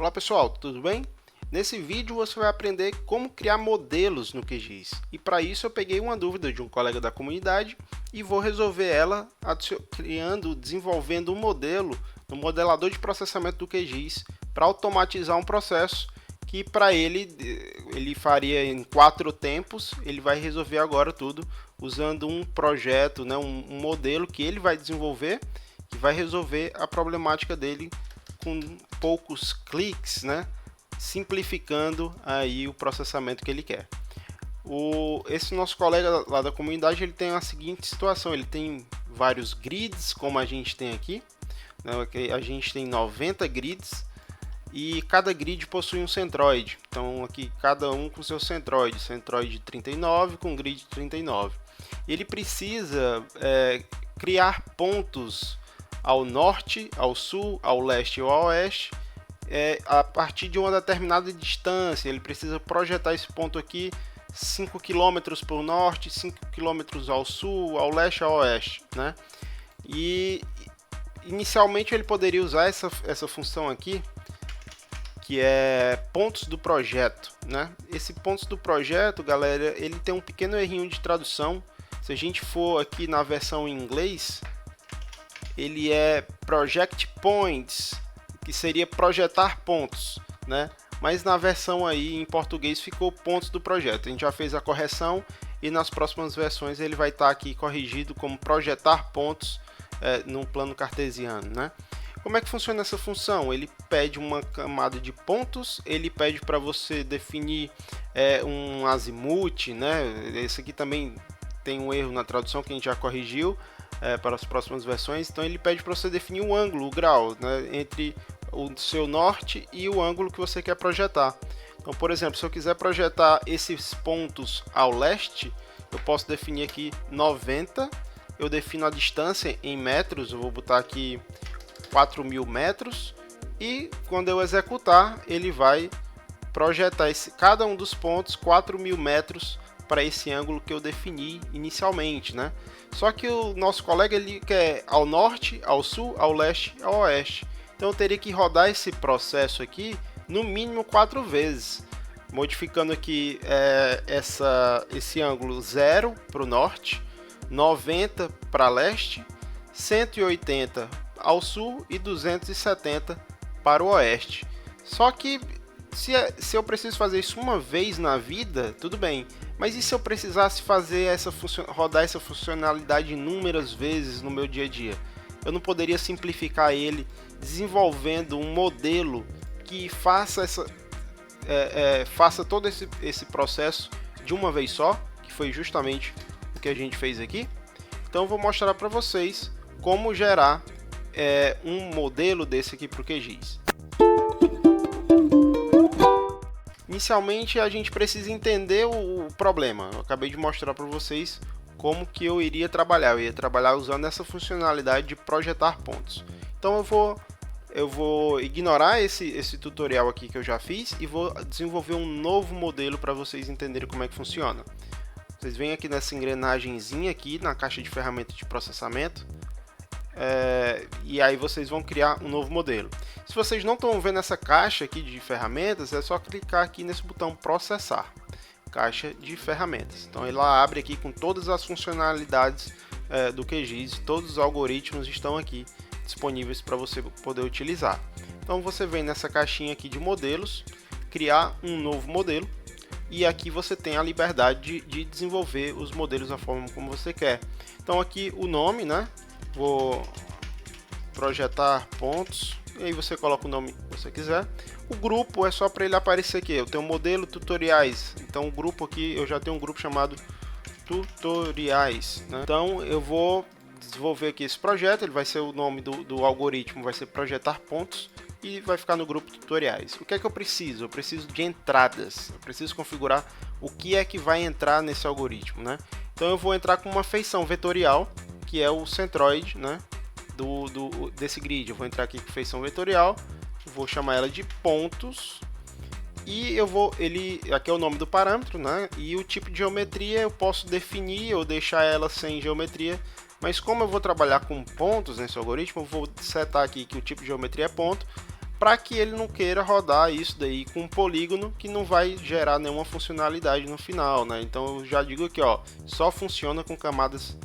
Olá pessoal, tudo bem? Nesse vídeo você vai aprender como criar modelos no QGIS. E para isso eu peguei uma dúvida de um colega da comunidade e vou resolver ela desenvolvendo um modelo no modelador de processamento do QGIS para automatizar um processo que para ele faria em 4 tempos. Ele vai resolver agora tudo usando um projeto, né, um modelo que ele vai desenvolver, que vai resolver a problemática dele com poucos cliques, né, simplificando aí o processamento que ele quer. Esse nosso colega lá da comunidade, ele tem a seguinte situação: ele tem vários grids, como a gente tem aqui, né, a gente tem 90 grids e cada grid possui um centroide. Então aqui cada um com seu centroide 39 com grid 39. Ele precisa criar pontos ao norte, ao sul, ao leste ou ao oeste, a partir de uma determinada distância. Ele precisa projetar esse ponto aqui 5 km para o norte, 5 km ao sul, ao leste ou ao oeste, né? E inicialmente ele poderia usar essa função aqui, que é pontos do projeto, né? Esse pontos do projeto, galera, ele tem um pequeno errinho de tradução. Se a gente for aqui na versão em inglês, ele é project points, que seria projetar pontos, né? Mas na versão aí em português ficou pontos do projeto. A gente já fez a correção e nas próximas versões ele vai estar aqui corrigido como projetar pontos no plano cartesiano, né? Como é que funciona essa função? Ele pede uma camada de pontos, ele pede para você definir um azimuth, né? Esse aqui também tem um erro na tradução que a gente já corrigiu para as próximas versões. Então ele pede para você definir um ângulo, o grau, né, entre o seu norte e o ângulo que você quer projetar. Então, por exemplo, se eu quiser projetar esses pontos ao leste, eu posso definir aqui 90, eu defino a distância em metros, eu vou botar aqui 4.000 metros, e quando eu executar, ele vai projetar cada um dos pontos 4.000 metros para esse ângulo que eu defini inicialmente, né? Só que o nosso colega ele quer ao norte, ao sul, ao leste, ao oeste. Então eu teria que rodar esse processo aqui no mínimo 4 vezes, modificando aqui esse ângulo 0 para o norte, 90 para leste, 180 ao sul e 270 para o oeste. Só que se eu preciso fazer isso uma vez na vida, tudo bem. Mas e se eu precisasse fazer rodar essa funcionalidade inúmeras vezes no meu dia a dia? Eu não poderia simplificar ele desenvolvendo um modelo que faça todo esse processo de uma vez só, que foi justamente o que a gente fez aqui? Então eu vou mostrar para vocês como gerar um modelo desse aqui para o QGIS. Inicialmente a gente precisa entender o problema. Eu acabei de mostrar para vocês como que eu iria trabalhar. Eu ia trabalhar usando essa funcionalidade de projetar pontos. Então eu vou ignorar esse tutorial aqui que eu já fiz e vou desenvolver um novo modelo para vocês entenderem como é que funciona. Vocês vêm aqui nessa engrenagemzinha aqui na caixa de ferramentas de processamento. E aí vocês vão criar um novo modelo. Se vocês não estão vendo essa caixa aqui de ferramentas, é só clicar aqui nesse botão processar, caixa de ferramentas. Então ela abre aqui com todas as funcionalidades do QGIS, todos os algoritmos estão aqui disponíveis para você poder utilizar. Então você vem nessa caixinha aqui de modelos, criar um novo modelo, e aqui você tem a liberdade de desenvolver os modelos da forma como você quer. Então aqui o nome, né? Vou projetar pontos, e aí você coloca o nome que você quiser. O grupo é só para ele aparecer aqui. Eu tenho um modelo tutoriais, então o grupo aqui, eu já tenho um grupo chamado tutoriais, né? Então eu vou desenvolver aqui esse projeto, ele vai ser o nome do algoritmo, vai ser projetar pontos, e vai ficar no grupo tutoriais. O que é que eu preciso? Eu preciso de entradas, eu preciso configurar o que é que vai entrar nesse algoritmo, né? Então eu vou entrar com uma feição vetorial, que é o centroide, né, desse grid. Eu vou entrar aqui com feição vetorial, vou chamar ela de pontos, e aqui é o nome do parâmetro, né, e o tipo de geometria eu posso definir ou deixar ela sem geometria, mas como eu vou trabalhar com pontos nesse algoritmo, eu vou setar aqui que o tipo de geometria é ponto, para que ele não queira rodar isso daí com um polígono que não vai gerar nenhuma funcionalidade no final, né? Então eu já digo aqui, ó, só funciona com camadas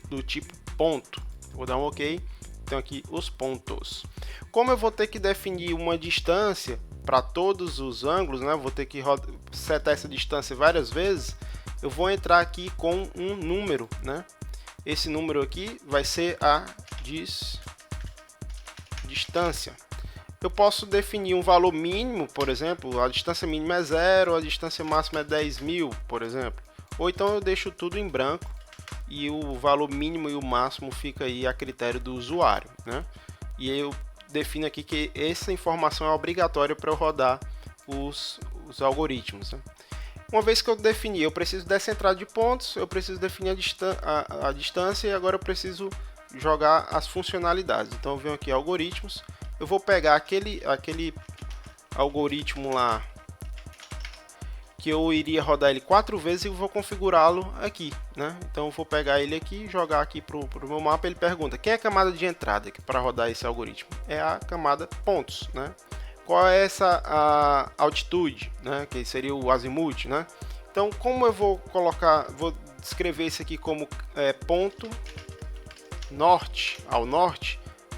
do tipo ponto. Vou dar um OK. Então aqui os pontos. Como eu vou ter que definir uma distância para todos os ângulos, né? Vou ter que setar essa distância várias vezes. Eu vou entrar aqui com um número, né? Esse número aqui vai ser a distância. Eu posso definir um valor mínimo, por exemplo, a distância mínima é 0, a distância máxima é 10.000, por exemplo. Ou então eu deixo tudo em branco e o valor mínimo e o máximo fica aí a critério do usuário, né? E eu defino aqui que essa informação é obrigatória para eu rodar os algoritmos, né? Uma vez que eu defini, eu preciso dessa entrada de pontos, eu preciso definir a distância e agora eu preciso jogar as funcionalidades. Então eu venho aqui algoritmos, eu vou pegar aquele algoritmo lá que eu iria rodar ele 4 vezes e vou configurá-lo aqui, né? Então eu vou pegar ele aqui, jogar aqui para o meu mapa. Ele pergunta quem é a camada de entrada para rodar esse algoritmo? É a camada pontos, né? Qual é essa altitude, né? Que seria o azimuth, né? Então como eu vou descrever isso aqui como ponto norte ao norte.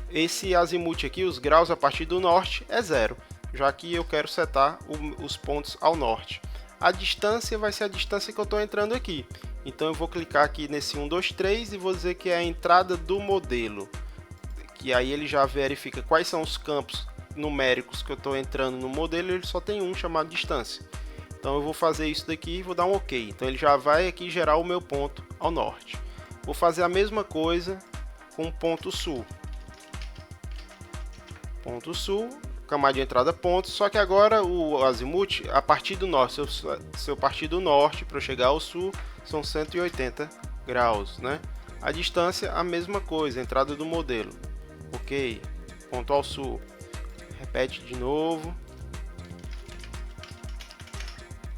Esse azimuth aqui, os graus a partir do norte é 0, já que eu quero setar os pontos ao norte. A distância vai ser a distância que eu estou entrando aqui. Então eu vou clicar aqui nesse 1, 2, 3 e vou dizer que é a entrada do modelo. Que aí ele já verifica quais são os campos numéricos que eu estou entrando no modelo. Ele só tem um chamado distância. Então eu vou fazer isso daqui e vou dar um OK. Então ele já vai aqui gerar o meu ponto ao norte. Vou fazer a mesma coisa com o ponto sul. Ponto sul, camada de entrada pontos, só que agora o azimuth a partir do norte, se eu partir do norte para chegar ao sul, são 180 graus, né? A distância a mesma coisa, entrada do modelo. OK, ponto ao sul. Repete de novo.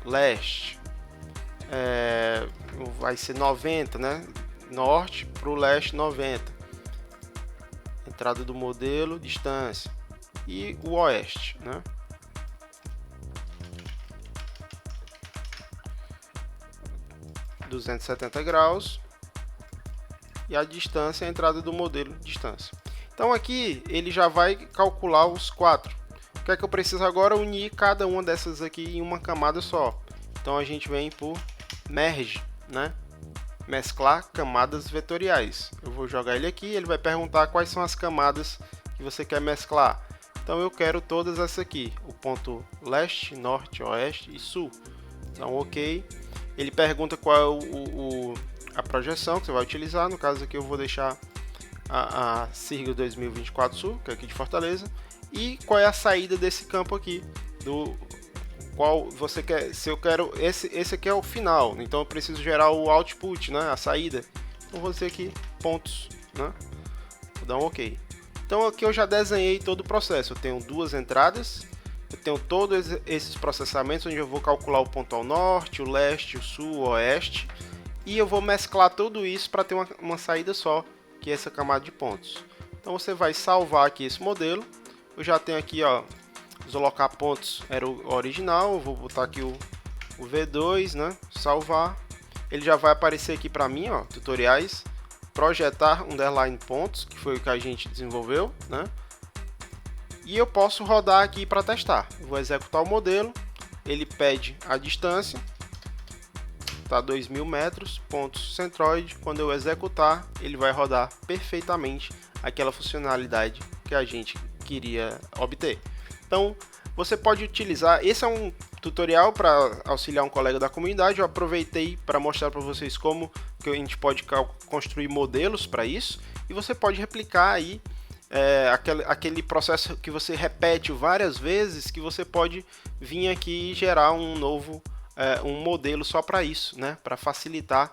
Leste, vai ser 90, né? Norte para o leste 90. Entrada do modelo, distância. E o oeste, né? – 270 graus. E a distância, a entrada do modelo, distância. Então aqui ele já vai calcular os 4. O que é que eu preciso agora? Unir cada uma dessas aqui em uma camada só. Então a gente vem por merge, né? Mesclar camadas vetoriais. Eu vou jogar ele aqui, ele vai perguntar quais são as camadas que você quer mesclar. Então eu quero todas essas aqui, o ponto leste, norte, oeste e sul. Então OK. Ele pergunta qual é a projeção que você vai utilizar. No caso aqui eu vou deixar a Sirga 2024 Sul, que é aqui de Fortaleza. E qual é a saída desse campo aqui, do qual você quer. Se eu quero esse aqui é o final, então eu preciso gerar o output, né, a saída. Então vou dizer aqui pontos, né? Vou dar um OK. Então aqui eu já desenhei todo o processo. Eu tenho duas entradas, eu tenho todos esses processamentos onde eu vou calcular o ponto ao norte, o leste, o sul, o oeste, e eu vou mesclar tudo isso para ter uma saída só, que é essa camada de pontos. Então você vai salvar aqui esse modelo. Eu já tenho aqui, ó, deslocar pontos era o original. Eu vou botar aqui o V2, né? Salvar. Ele já vai aparecer aqui para mim, ó, tutoriais, projetar underline pontos, que foi o que a gente desenvolveu, né? E eu posso rodar aqui para testar. Eu vou executar o modelo. Ele pede a distância, tá 2.000 metros, pontos centroide. Quando eu executar, ele vai rodar perfeitamente aquela funcionalidade que a gente queria obter. Então, você pode utilizar. Esse é um tutorial para auxiliar um colega da comunidade. Eu aproveitei para mostrar para vocês como que a gente pode construir modelos para isso. E você pode replicar aí aquele processo que você repete várias vezes, que você pode vir aqui e gerar um novo um modelo só para isso, né? Para facilitar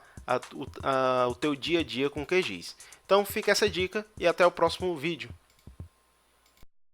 o teu dia a dia com QGIS. Então fica essa dica e até o próximo vídeo.